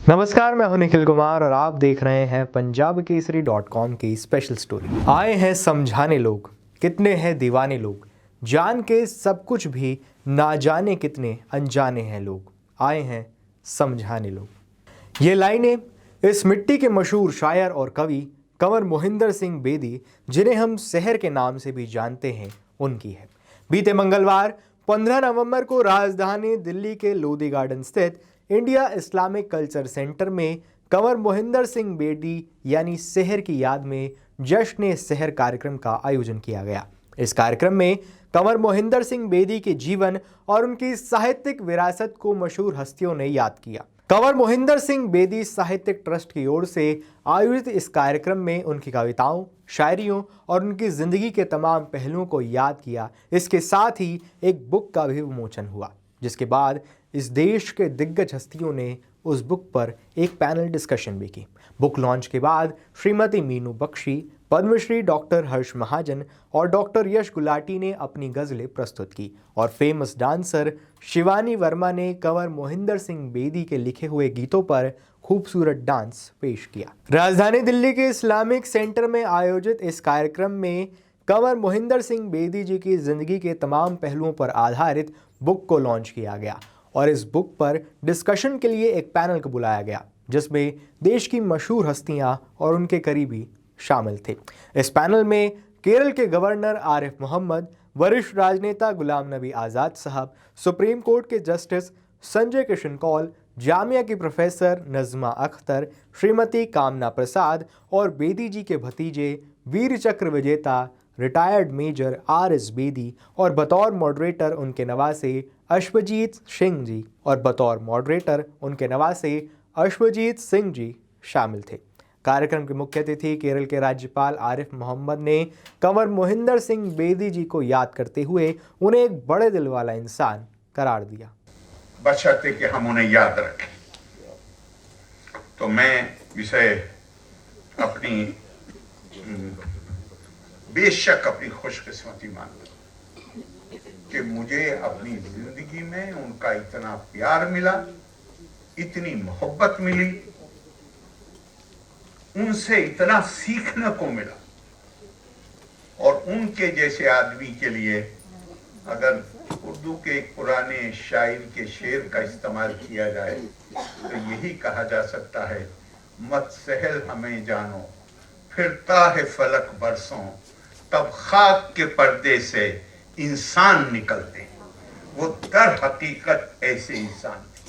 नमस्कार, मैं हूं निखिल कुमार और आप देख रहे हैं पंजाब केसरी .com की स्पेशल स्टोरी। आए हैं समझाने लोग, कितने हैं दीवाने लोग, जान के सब कुछ भी ना जाने कितने अनजाने हैं लोग, आए हैं समझाने लोग। ये लाइनें इस मिट्टी के मशहूर शायर और कवि कंवर मोहिंदर सिंह बेदी, जिन्हें हम शहर के नाम से भी जानते हैं, उनकी है। बीते मंगलवार 15 नवंबर को राजधानी दिल्ली के लोधी गार्डन स्थित इंडिया इस्लामिक कल्चर सेंटर में कंवर मोहिंदर सिंह बेदी यानी शहर की याद में जश्न शहर कार्यक्रम का आयोजन किया गया। इस कार्यक्रम में कंवर मोहिंदर सिंह बेदी के जीवन और उनकी साहित्यिक विरासत को मशहूर हस्तियों ने याद किया। कंवर मोहिंदर सिंह बेदी साहित्यिक ट्रस्ट की ओर से आयोजित इस कार्यक्रम में उनकी कविताओं, शायरियों और उनकी जिंदगी के तमाम पहलुओं को याद किया। इसके साथ ही एक बुक का भी विमोचन हुआ, जिसके बाद इस देश के दिग्गज हस्तियों ने उस बुक पर एक पैनल डिस्कशन भी की। बुक लॉन्च के बाद श्रीमती मीनू बख्शी, पद्मश्री डॉक्टर हर्ष महाजन और डॉक्टर यश गुलाटी ने अपनी गज़लें प्रस्तुत की और फेमस डांसर शिवानी वर्मा ने कंवर मोहिंदर सिंह बेदी के लिखे हुए गीतों पर खूबसूरत डांस पेश किया। राजधानी दिल्ली के इस्लामिक सेंटर में आयोजित इस कार्यक्रम में कंवर मोहिंदर सिंह बेदी जी की जिंदगी के तमाम पहलुओं पर आधारित बुक को लॉन्च किया गया और इस बुक पर डिस्कशन के लिए एक पैनल को बुलाया गया, जिसमें देश की मशहूर हस्तियां और उनके करीबी शामिल थे। इस पैनल में केरल के गवर्नर आरिफ मोहम्मद, वरिष्ठ राजनेता गुलाम नबी आज़ाद साहब, सुप्रीम कोर्ट के जस्टिस संजय किशन कौल, जामिया की प्रोफेसर नज़मा अख्तर, श्रीमती कामना प्रसाद और बेदी जी के भतीजे वीर चक्र विजेता रिटायर्ड मेजर RS बेदी और बतौर मॉडरेटर उनके नवासे अश्वजीत सिंह जी शामिल थे। कार्यक्रम के मुख्य अतिथि केरल के राज्यपाल आरिफ मोहम्मद ने कंवर मोहिंदर सिंह बेदी जी को याद करते हुए उन्हें एक बड़े दिल वाला इंसान करार दिया। बशर्ते कि हम उन्हें याद रखें। तो मैं इसे अपनी बेशक अपनी खुशकिस्मती मानता हूं कि मुझे अपनी जिंदगी में उनका इतना प्यार मिला, इतनी मोहब्बत मिली, उनसे इतना सीखने को मिला। और उनके जैसे आदमी के लिए अगर उर्दू के एक पुराने शायर के शेर का इस्तेमाल किया जाए तो यही कहा जा सकता है, मत सहल हमें जानो, फिरता है फलक बरसों, तब खाक के पर्दे से इंसान निकलते हैं। वो दर हकीकत ऐसे इंसान थे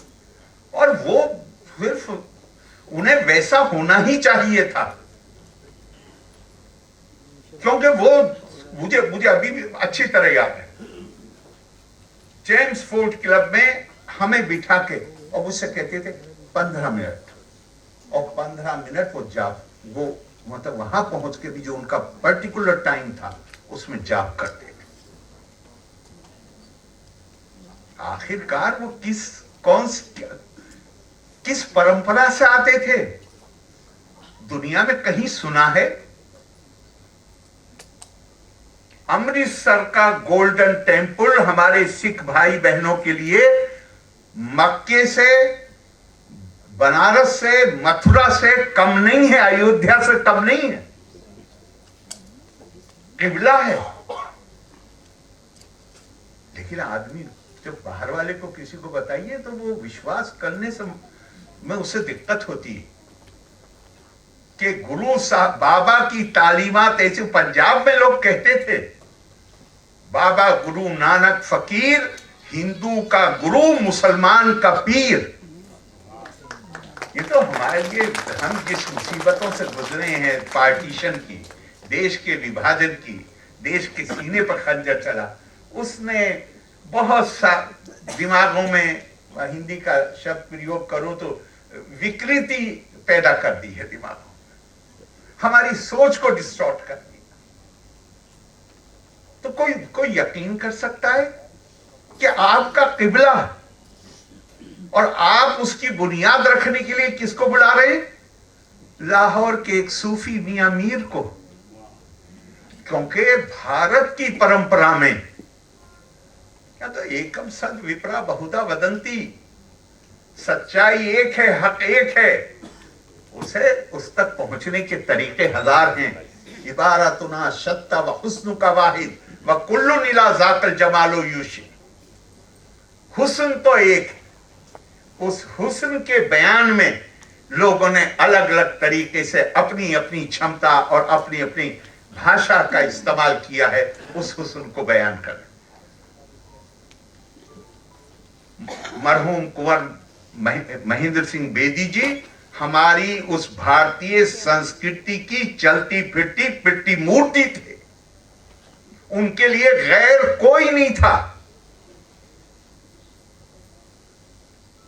और वो सिर्फ उन्हें वैसा होना ही चाहिए था, क्योंकि वो मुझे अभी भी अच्छी तरह याद है। जेम्स फोर्ड क्लब में हमें बिठा के और मुझसे कहते थे 15 मिनट, और 15 मिनट वो मतलब वहां पहुंच के भी जो उनका पर्टिकुलर टाइम था उसमें जाप करते थे। आखिरकार वो किस परंपरा से आते थे, दुनिया में कहीं सुना है? अमृतसर का गोल्डन टेम्पल हमारे सिख भाई बहनों के लिए मक्के से, बनारस से, मथुरा से कम नहीं है, अयोध्या से कम नहीं है, किबला है। लेकिन आदमी जब बाहर वाले को किसी को बताइए तो वो विश्वास करने से में उससे दिक्कत होती है कि गुरु साहब बाबा की तालीमात ऐसे पंजाब में लोग कहते थे, बाबा गुरु नानक फकीर, हिंदू का गुरु मुसलमान का पीर। ये तो हमारे लिए हम जिस मुसीबतों से गुजरे हैं, पार्टीशन की, देश के विभाजन की, देश के सीने पर खंजर चला, उसने बहुत सा दिमागों में, हिंदी का शब्द प्रयोग करूं तो विकृति पैदा कर दी है, दिमागों हमारी सोच को डिस्टॉर्ट कर दी। तो कोई यकीन कर सकता है कि आपका किबला और आप उसकी बुनियाद रखने के लिए किसको बुला रहे हैं? लाहौर के एक सूफी मियां मीर को। क्योंकि भारत की परंपरा में या तो एकम सद विप्रा बहुधा वदंती, सच्चाई एक है, हक एक है, उसे उस तक पहुंचने के तरीके हजार हैं। इबारतुना शत्ता व हुस्नु का वाहिद व कुल्लु नीला जातल जमालो यूशी। हुस्न तो एक है, उस हुस्न के बयान में लोगों ने अलग अलग तरीके से अपनी अपनी क्षमता और अपनी अपनी भाषा का इस्तेमाल किया है उस हुस्न को बयान कर। मरहूम कुंवर महेंद्र सिंह बेदी जी हमारी उस भारतीय संस्कृति की चलती फिरती पिट्टी मूर्ति थे। उनके लिए गैर कोई नहीं था।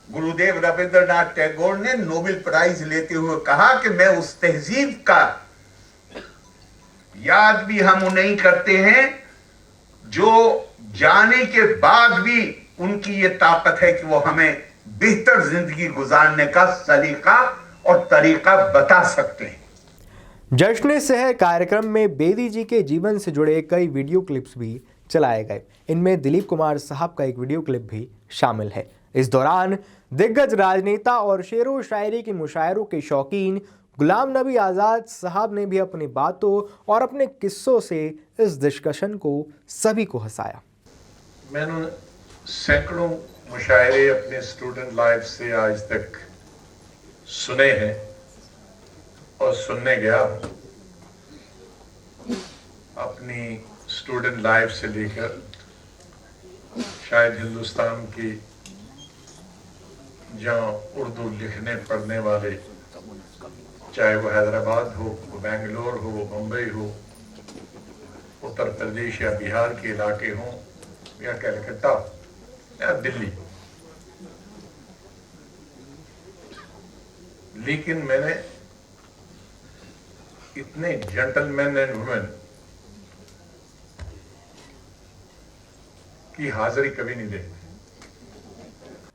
गुरुदेव रविंद्रनाथ टैगोर ने नोबेल प्राइज लेते हुए कहा कि मैं उस तहजीब का याद भी हम नहीं करते हैं जो जाने के बाद भी उनकी ये ताकत है कि वो हमें बेहतर जिंदगी गुजारने का सलीका और तरीका बता सकते हैं। जश्न शहर कार्यक्रम में बेदी जी के जीवन से जुड़े कई वीडियो क्लिप्स भी चलाए गए। इनमें दिलीप कुमार साहब का एक वीडियो क्लिप भी शामिल है। इस दौरान दिग्गज राजनेता और शेरो शायरी की मुशायरों के शौकीन गुलाम नबी आज़ाद साहब ने भी अपनी बातों और अपने किस्सों से इस डिस्कशन को सभी को हंसाया। मैंने सैकड़ों मुशायरे अपने स्टूडेंट लाइफ से आज तक सुने हैं और सुनने गया हूँ। अपनी स्टूडेंट लाइफ से लेकर शायद हिंदुस्तान की जहाँ उर्दू लिखने पढ़ने वाले, चाहे वो हैदराबाद हो, वो बेंगलोर हो, वो मुंबई हो, उत्तर प्रदेश या बिहार के इलाके हों, या कलकत्ता या दिल्ली, लेकिन मैंने इतने जेंटलमैन एंड वुमेन की हाजिरी कभी नहीं देखी।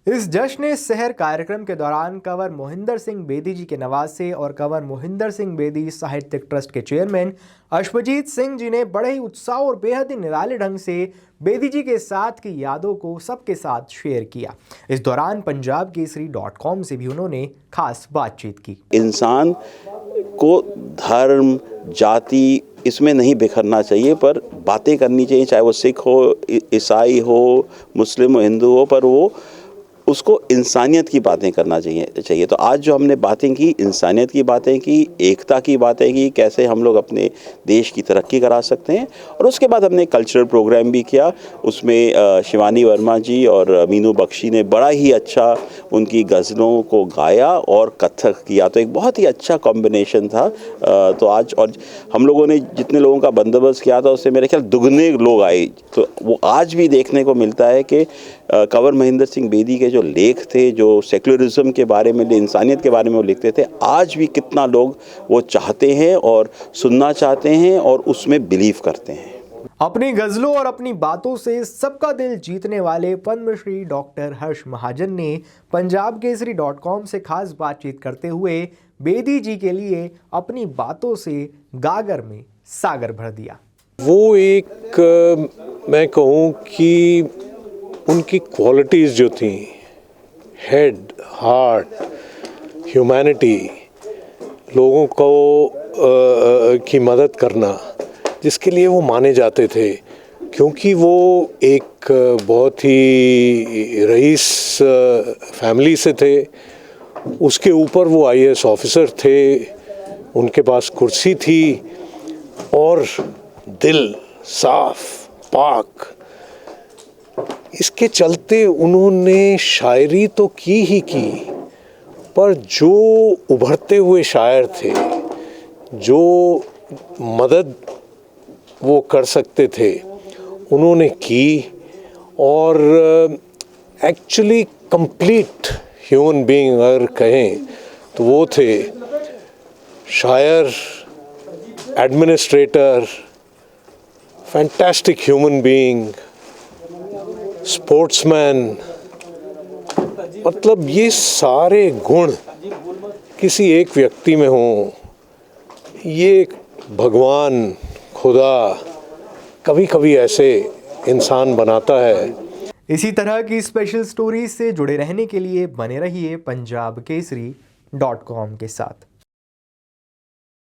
इस जश्न शहर कार्यक्रम के दौरान कंवर मोहिंदर सिंह बेदी जी के नवासे और कंवर मोहिंदर सिंह बेदी साहित्यिक ट्रस्ट के चेयरमैन अश्वजीत सिंह जी ने बड़े ही उत्साह और बेहद ही निराले ढंग से बेदी जी के साथ की यादों को सबके साथ शेयर किया। इस दौरान punjabkesari.com से भी उन्होंने खास बातचीत की। इंसान को धर्म, जाति इसमें नहीं बिखरना चाहिए, पर बातें करनी चाहिए, चाहे वो सिख हो, ईसाई हो, मुस्लिम हो, हिंदू हो, पर वो उसको इंसानियत की बातें करना चाहिए। तो आज जो हमने बातें की, इंसानियत की बातें की, एकता की बातें की, कैसे हम लोग अपने देश की तरक्की करा सकते हैं। और उसके बाद हमने कल्चरल प्रोग्राम भी किया। उसमें शिवानी वर्मा जी और मीनू बख्शी ने बड़ा ही अच्छा उनकी गज़लों को गाया और कथक किया। तो एक बहुत ही अच्छा कॉम्बिनेशन था। तो आज और हम लोगों ने जितने लोगों का बंदोबस्त किया था उससे मेरे ख्याल दुगने लोग आए। तो वो आज भी देखने को मिलता है कि कंवर महेंद्र सिंह बेदी के जो लेख थे, जो सेक्युलरिज्म के बारे में, इंसानियत के बारे में वो लिखते थे, आज भी कितना लोग वो चाहते हैं और सुनना चाहते हैं और उसमें बिलीव करते हैं। अपनी गज़लों और अपनी बातों से सबका दिल जीतने वाले पद्मश्री डॉक्टर हर्ष महाजन ने punjabkesari.com से खास बातचीत करते हुए बेदी जी के लिए अपनी बातों से गागर में सागर भर दिया। वो एक मैं कहूँ कि उनकी क्वालिटीज़ जो थी, हेड, हार्ट, ह्यूमैनिटी, लोगों को की मदद करना, जिसके लिए वो माने जाते थे, क्योंकि वो एक बहुत ही रईस फैमिली से थे। उसके ऊपर वो IAS ऑफिसर थे, उनके पास कुर्सी थी और दिल साफ पाक। इसके चलते उन्होंने शायरी तो की ही की, पर जो उभरते हुए शायर थे, जो मदद वो कर सकते थे, उन्होंने की। और एक्चुअली कंप्लीट ह्यूमन बीइंग अगर कहें तो वो थे शायर, administrator, fantastic human being, sportsman. मतलब ये सारे गुण किसी एक व्यक्ति में हों, ये भगवान, खुदा कभी कभी ऐसे इंसान बनाता है। इसी तरह की स्पेशल स्टोरीज से जुड़े रहने के लिए बने रहिए पंजाब केसरी.com के साथ।